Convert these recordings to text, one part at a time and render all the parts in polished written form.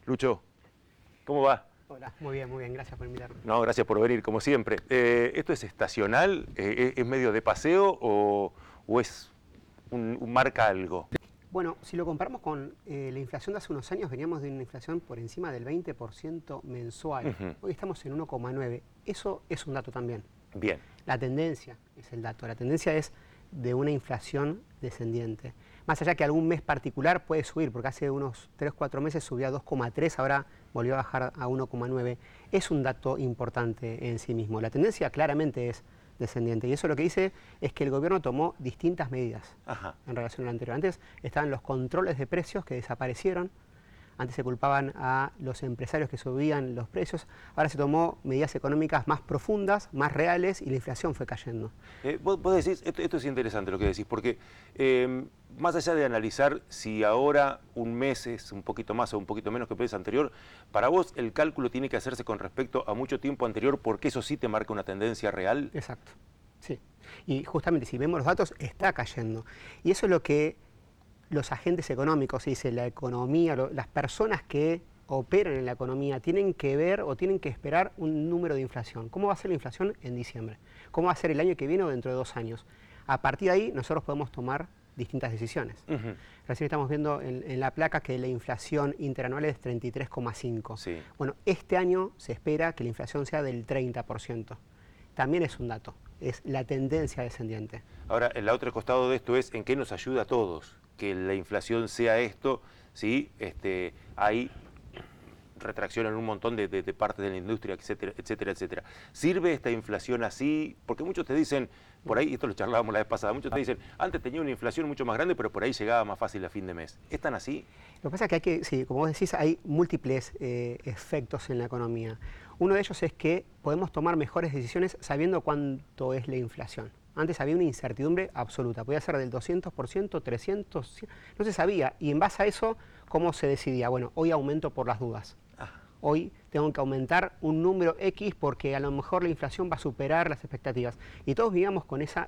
Lucho, ¿cómo va? Hola, muy bien, gracias por invitarme. No, gracias por venir, como siempre. ¿Esto es estacional? ¿Es medio de paseo o es marca algo? Bueno, si lo comparamos con la inflación de hace unos años, veníamos de una inflación por encima del 20% mensual. Hoy estamos en 1,9. Eso es un dato también. Bien. La tendencia es el dato. La tendencia es de una inflación descendiente. Más allá que algún mes particular puede subir, porque hace unos 3-4 meses subió a 2,3, ahora volvió a bajar a 1,9. Es un dato importante en sí mismo. La tendencia claramente es descendiente. Y eso lo que dice es que el gobierno tomó distintas medidas en relación a lo anterior. Antes estaban los controles de precios que desaparecieron. Antes se culpaban a los empresarios que subían los precios. Ahora se tomó medidas económicas más profundas, más reales, y la inflación fue cayendo. Vos decís, esto es interesante lo que decís, porque más allá de analizar si ahora un mes es un poquito más o un poquito menos que el mes anterior, para vos el cálculo tiene que hacerse con respecto a mucho tiempo anterior, porque eso sí te marca una tendencia real. Exacto, sí. Y justamente si vemos los datos, está cayendo. Y eso es lo que los agentes económicos, se dice la economía, las personas que operan en la economía tienen que ver o tienen que esperar un número de inflación. ¿Cómo va a ser la inflación en diciembre? ¿Cómo va a ser el año que viene o dentro de 2 años? A partir de ahí nosotros podemos tomar distintas decisiones. Recién estamos viendo en la placa que la inflación interanual es 33,5. Sí. Bueno, este año se espera que la inflación sea del 30%. También es un dato, es la tendencia descendiente. Ahora, el otro costado de esto es en qué nos ayuda a todos que la inflación sea esto, ¿sí? Hay retracción en un montón de partes de la industria, etcétera, etcétera, etcétera. ¿Sirve esta inflación así? Porque muchos te dicen, por ahí, esto lo charlábamos la vez pasada, muchos te dicen, antes tenía una inflación mucho más grande, pero por ahí llegaba más fácil a fin de mes. ¿Es tan así? Lo que pasa es que sí, como vos decís, hay múltiples efectos en la economía. Uno de ellos es que podemos tomar mejores decisiones sabiendo cuánto es la inflación. Antes había una incertidumbre absoluta, podía ser del 200%, 300%, no se sabía. Y en base a eso, ¿cómo se decidía? Bueno, hoy aumento por las dudas. Hoy tengo que aumentar un número X porque a lo mejor la inflación va a superar las expectativas. Y todos vivíamos con esa,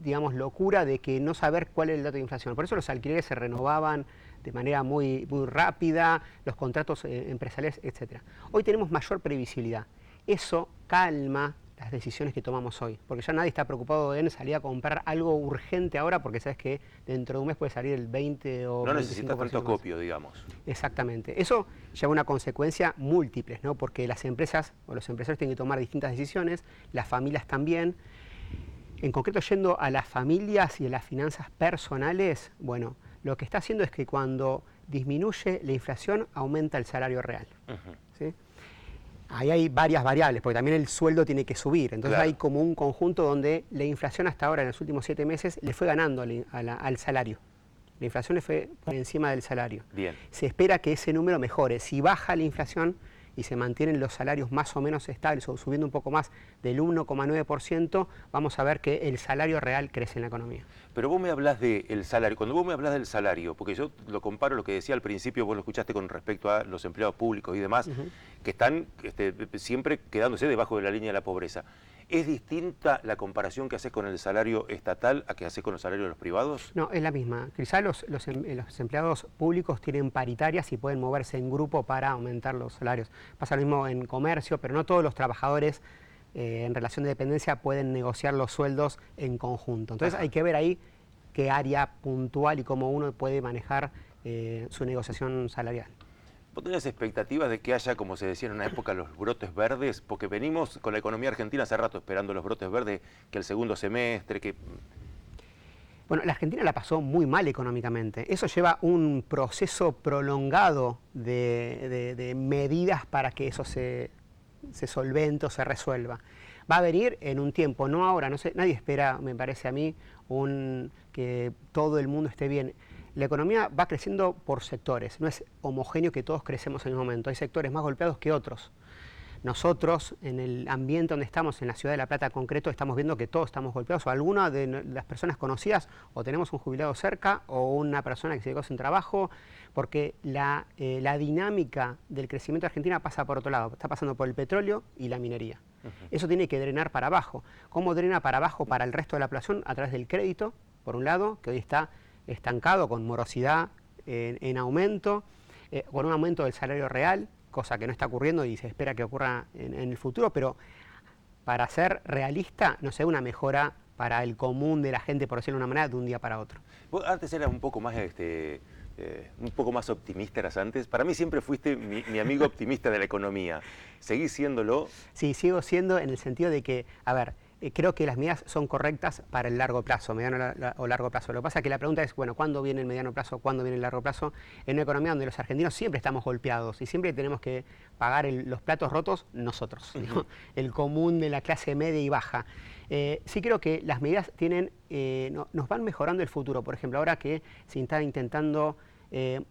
digamos, locura de que no saber cuál es el dato de inflación. Por eso los alquileres se renovaban de manera muy rápida, los contratos empresariales, etc. Hoy tenemos mayor previsibilidad. Eso calma las decisiones que tomamos hoy, porque ya nadie está preocupado en salir a comprar algo urgente ahora, porque sabes que dentro de un mes puede salir el 20 o 25%. No necesitas tanto acopio, digamos. Exactamente. Eso lleva a una consecuencia múltiples, ¿no? Porque las empresas o los empresarios tienen que tomar distintas decisiones, las familias también. En concreto, yendo a las familias y a las finanzas personales, bueno, lo que está haciendo es que cuando disminuye la inflación, aumenta el salario real. ¿Sí? Ahí hay varias variables, porque también el sueldo tiene que subir. Entonces hay como un conjunto donde la inflación hasta ahora, en los últimos 7 meses, le fue ganando al salario. La inflación le fue por encima del salario. Bien. Se espera que ese número mejore. Si baja la inflación y se mantienen los salarios más o menos estables o subiendo un poco más del 1,9%, vamos a ver que el salario real crece en la economía. Pero vos me hablás del salario. Cuando vos me hablás del salario, porque yo lo comparo lo que decía al principio, vos lo escuchaste con respecto a los empleados públicos y demás, que están siempre quedándose debajo de la línea de la pobreza. ¿Es distinta la comparación que haces con el salario estatal a que haces con los salarios de los privados? No, es la misma. Quizá los empleados públicos tienen paritarias y pueden moverse en grupo para aumentar los salarios. Pasa lo mismo en comercio, pero no todos los trabajadores en relación de dependencia pueden negociar los sueldos en conjunto. Entonces hay que ver ahí qué área puntual y cómo uno puede manejar su negociación salarial. ¿Vos tenés expectativas de que haya, como se decía en una época, los brotes verdes? Porque venimos con la economía argentina hace rato esperando los brotes verdes, que el segundo semestre, que... Bueno, la Argentina la pasó muy mal económicamente. Eso lleva un proceso prolongado de medidas para que eso se solvente o se resuelva. Va a venir en un tiempo, no ahora, no sé, nadie espera, me parece a mí, que todo el mundo esté bien. La economía va creciendo por sectores, no es homogéneo que todos crecemos en el mismo momento, hay sectores más golpeados que otros. Nosotros, en el ambiente donde estamos, en la ciudad de La Plata concreto, estamos viendo que todos estamos golpeados, o alguna de las personas conocidas, o tenemos un jubilado cerca, o una persona que se quedó sin trabajo, porque la dinámica del crecimiento de Argentina pasa por otro lado, está pasando por el petróleo y la minería. Eso tiene que drenar para abajo. ¿Cómo drena para abajo para el resto de la población? A través del crédito, por un lado, que hoy está estancado con morosidad en aumento, con un aumento del salario real, cosa que no está ocurriendo y se espera que ocurra en el futuro, pero para ser realista, no sé, una mejora para el común de la gente, por decirlo de una manera, de un día para otro. Vos antes eras un poco más optimista, eras antes. Para mí siempre fuiste mi amigo optimista de la economía. ¿Seguís siéndolo? Sí, sigo siendo en el sentido de que, a ver, creo que las medidas son correctas para el largo plazo, mediano o largo plazo. Lo que pasa es que la pregunta es, bueno, ¿cuándo viene el mediano plazo? ¿Cuándo viene el largo plazo? En una economía donde los argentinos siempre estamos golpeados y siempre tenemos que pagar los platos rotos nosotros, ¿no? El común de la clase media y baja. Sí creo que las medidas nos van mejorando el futuro. Por ejemplo, ahora que se está intentando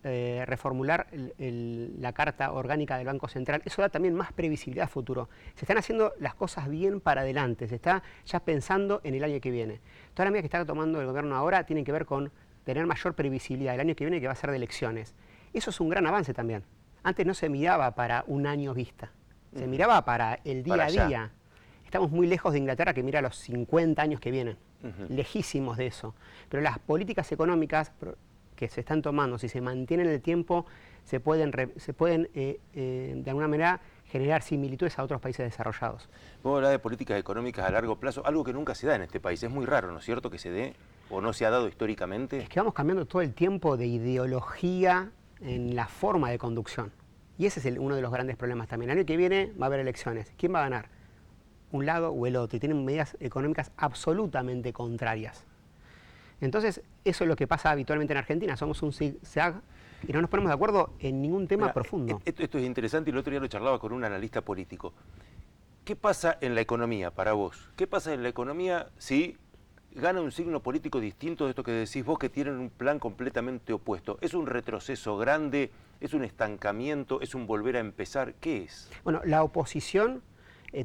reformular la Carta Orgánica del Banco Central, eso da también más previsibilidad a futuro. Se están haciendo las cosas bien para adelante, se está ya pensando en el año que viene. Todas las medidas que está tomando el gobierno ahora tienen que ver con tener mayor previsibilidad el año que viene, que va a ser de elecciones. Eso es un gran avance también. Antes no se miraba para un año vista, se miraba para el día a día. Estamos muy lejos de Inglaterra, que mira los 50 años que vienen, lejísimos de eso. Pero las políticas económicas que se están tomando, si se mantienen en el tiempo, se pueden de alguna manera generar similitudes a otros países desarrollados. Vos hablás de políticas económicas a largo plazo, algo que nunca se da en este país. Es muy raro, ¿no es cierto?, que se dé, o no se ha dado históricamente. Es que vamos cambiando todo el tiempo de ideología en la forma de conducción. Y ese es uno de los grandes problemas también. El año que viene va a haber elecciones. ¿Quién va a ganar? Un lado o el otro. Y tienen medidas económicas absolutamente contrarias. Entonces, eso es lo que pasa habitualmente en Argentina. Somos un zigzag y no nos ponemos de acuerdo en ningún tema profundo. Esto es interesante y el otro día lo charlaba con un analista político. ¿Qué pasa en la economía para vos? ¿Qué pasa en la economía si gana un signo político distinto de esto que decís vos, que tienen un plan completamente opuesto? ¿Es un retroceso grande? ¿Es un estancamiento? ¿Es un volver a empezar? ¿Qué es? Bueno, la oposición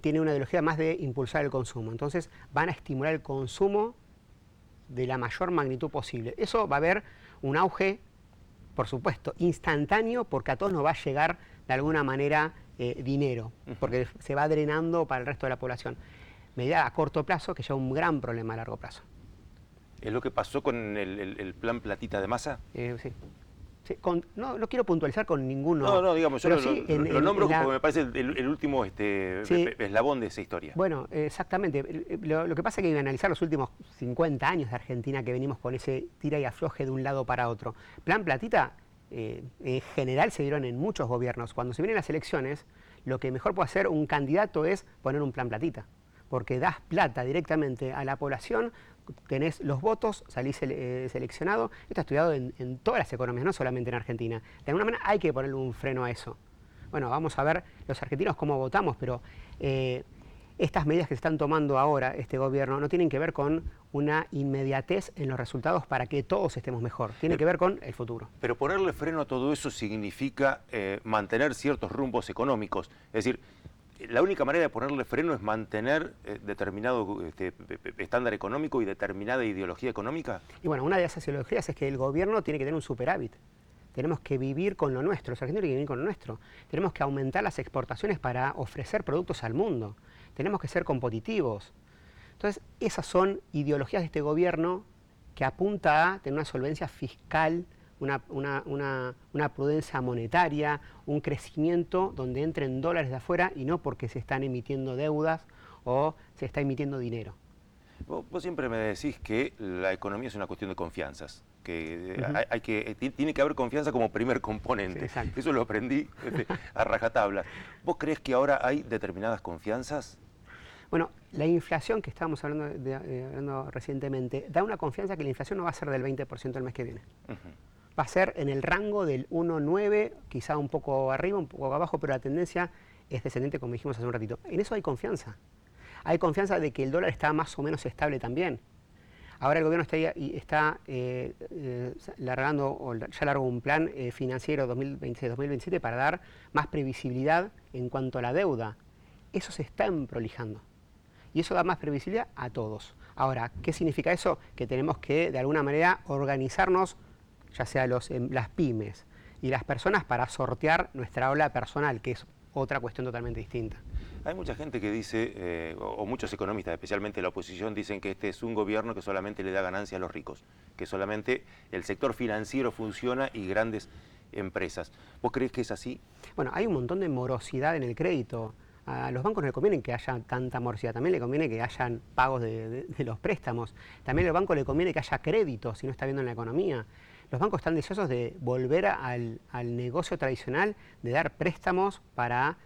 tiene una ideología más de impulsar el consumo. Entonces, van a estimular el consumo de la mayor magnitud posible. Eso va a haber un auge, por supuesto, instantáneo, porque a todos nos va a llegar de alguna manera dinero, porque se va drenando para el resto de la población. Medida a corto plazo, que lleva un gran problema a largo plazo. ¿Es lo que pasó con el plan Platita de Massa? Sí. Sí, no quiero puntualizar con ninguno. No, digamos, yo lo nombro porque me parece el último sí, eslabón de esa historia. Bueno, exactamente. Lo que pasa es que hay que analizar los últimos 50 años de Argentina, que venimos con ese tira y afloje de un lado para otro. Plan Platita, en general se dieron en muchos gobiernos. Cuando se vienen las elecciones, lo que mejor puede hacer un candidato es poner un plan Platita, porque das plata directamente a la población, tenés los votos, salís seleccionado. Esto está estudiado en todas las economías, no solamente en Argentina. De alguna manera hay que ponerle un freno a eso. Bueno, vamos a ver los argentinos cómo votamos, pero estas medidas que se están tomando ahora, este gobierno, no tienen que ver con una inmediatez en los resultados para que todos estemos mejor. Tiene que ver con el futuro. Pero ponerle freno a todo eso significa mantener ciertos rumbos económicos. Es decir, la única manera de ponerle freno es mantener determinado estándar económico y determinada ideología económica. Y bueno, una de esas ideologías es que el gobierno tiene que tener un superávit. Tenemos que vivir con lo nuestro, los argentinos tienen que vivir con lo nuestro. Tenemos que aumentar las exportaciones para ofrecer productos al mundo. Tenemos que ser competitivos. Entonces, esas son ideologías de este gobierno que apunta a tener una solvencia fiscal, una prudencia monetaria, un crecimiento donde entren dólares de afuera y no porque se están emitiendo deudas o se está emitiendo dinero. Vos siempre me decís que la economía es una cuestión de confianzas, que tiene que haber confianza como primer componente. Sí, eso lo aprendí a rajatabla. ¿Vos creés que ahora hay determinadas confianzas? Bueno, la inflación que estábamos hablando recientemente da una confianza que la inflación no va a ser del 20% el mes que viene. Va a ser en el rango del 1,9, quizá un poco arriba, un poco abajo, pero la tendencia es descendente, como dijimos hace un ratito. En eso hay confianza. Hay confianza de que el dólar está más o menos estable también. Ahora el gobierno está largando, o ya largó un plan financiero 2026-2027 para dar más previsibilidad en cuanto a la deuda. Eso se está prolijando. Y eso da más previsibilidad a todos. Ahora, ¿qué significa eso? Que tenemos que, de alguna manera, organizarnos, ya sea las pymes y las personas, para sortear nuestra ola personal, que es otra cuestión totalmente distinta. Hay mucha gente que dice, o muchos economistas, especialmente la oposición, dicen que este es un gobierno que solamente le da ganancia a los ricos, que solamente el sector financiero funciona y grandes empresas. ¿Vos creés que es así? Bueno, hay un montón de morosidad en el crédito. A los bancos no les conviene que haya tanta morosidad, también le conviene que hayan pagos de los préstamos. También a los bancos le conviene que haya crédito, si no está viendo en la economía. Los bancos están deseosos de volver al negocio tradicional, de dar préstamos para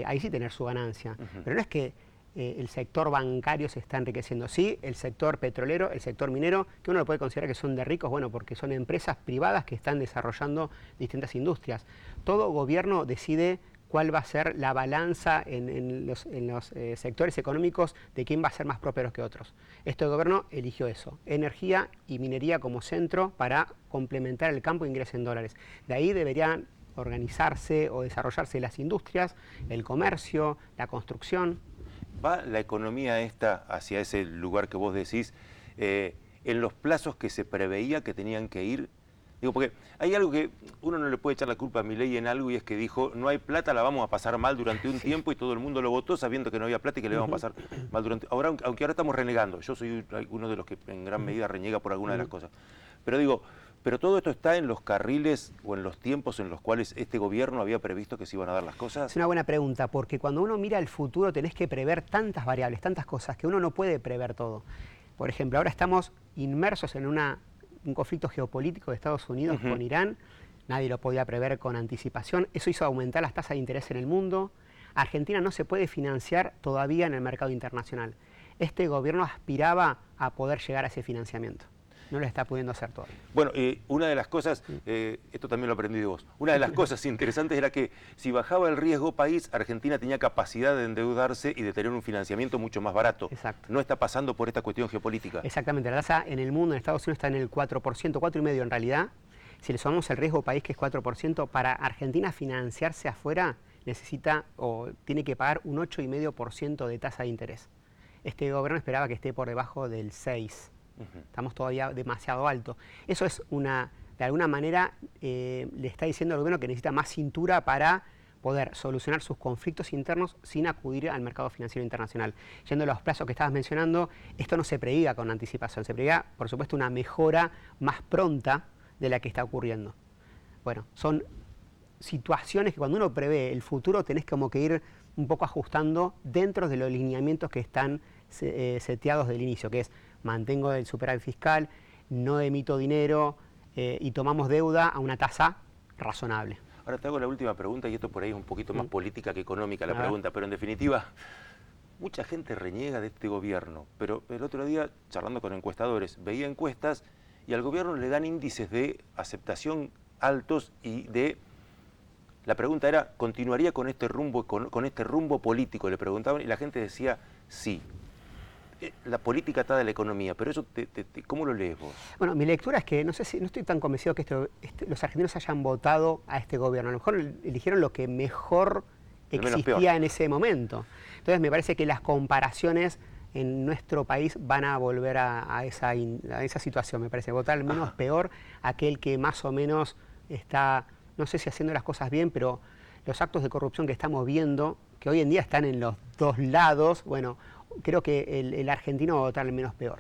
ahí sí tener su ganancia. Pero no es que el sector bancario se está enriqueciendo. Sí, el sector petrolero, el sector minero, que uno lo puede considerar que son de ricos, bueno, porque son empresas privadas que están desarrollando distintas industrias. Todo gobierno decide cuál va a ser la balanza en los sectores económicos de quién va a ser más próspero que otros. Este gobierno eligió eso, energía y minería como centro para complementar el campo de ingresos en dólares. De ahí deberían organizarse o desarrollarse las industrias, el comercio, la construcción. ¿Va la economía esta hacia ese lugar que vos decís en los plazos que se preveía que tenían que ir? Digo, porque hay algo que uno no le puede echar la culpa a Milei en algo, y es que dijo, no hay plata, la vamos a pasar mal durante un tiempo, y todo el mundo lo votó sabiendo que no había plata y que le vamos a pasar mal durante... Ahora, aunque ahora estamos renegando, yo soy uno de los que en gran medida reniega por alguna de las cosas. Pero digo, pero todo esto está en los carriles o en los tiempos en los cuales este gobierno había previsto que se iban a dar las cosas. Es una buena pregunta, porque cuando uno mira el futuro tenés que prever tantas variables, tantas cosas, que uno no puede prever todo. Por ejemplo, ahora estamos inmersos en un conflicto geopolítico de Estados Unidos con Irán. Nadie lo podía prever con anticipación. Eso hizo aumentar las tasas de interés en el mundo. Argentina no se puede financiar todavía en el mercado internacional. Este gobierno aspiraba a poder llegar a ese financiamiento. No lo está pudiendo hacer todavía. Bueno, una de las cosas, esto también lo aprendí de vos, una de las cosas interesantes era que si bajaba el riesgo país, Argentina tenía capacidad de endeudarse y de tener un financiamiento mucho más barato. Exacto. No está pasando por esta cuestión geopolítica. Exactamente, la tasa en el mundo, en Estados Unidos, está en el 4%, 4,5% en realidad. Si le sumamos el riesgo país, que es 4%, para Argentina financiarse afuera necesita o tiene que pagar un 8,5% de tasa de interés. Este gobierno esperaba que esté por debajo del 6%. Estamos todavía demasiado alto. Eso es de alguna manera le está diciendo al gobierno que necesita más cintura para poder solucionar sus conflictos internos sin acudir al mercado financiero internacional. Yendo a los plazos que estabas mencionando, esto no se preveía con anticipación, se preveía, por supuesto, una mejora más pronta de la que está ocurriendo. Bueno, son situaciones que cuando uno prevé el futuro tenés como que ir un poco ajustando dentro de los lineamientos que están seteados del inicio, que es mantengo el superávit fiscal, no emito dinero y tomamos deuda a una tasa razonable. Ahora te hago la última pregunta, y esto por ahí es un poquito más política que económica la pregunta, pero en definitiva, mucha gente reniega de este gobierno, pero el otro día, charlando con encuestadores, veía encuestas y al gobierno le dan índices de aceptación altos y de... La pregunta era, ¿continuaría con este rumbo político? Le preguntaban y la gente decía sí. La política está de la economía, pero eso, ¿cómo lo lees vos? Bueno, mi lectura es que no estoy tan convencido que los argentinos hayan votado a este gobierno. A lo mejor eligieron lo que mejor existía en ese momento. Entonces me parece que las comparaciones en nuestro país van a volver a esa situación. Me parece votar al menos peor aquel que más o menos está, no sé si haciendo las cosas bien, pero los actos de corrupción que estamos viendo, que hoy en día están en los dos lados, bueno, creo que el argentino va a votar al menos peor.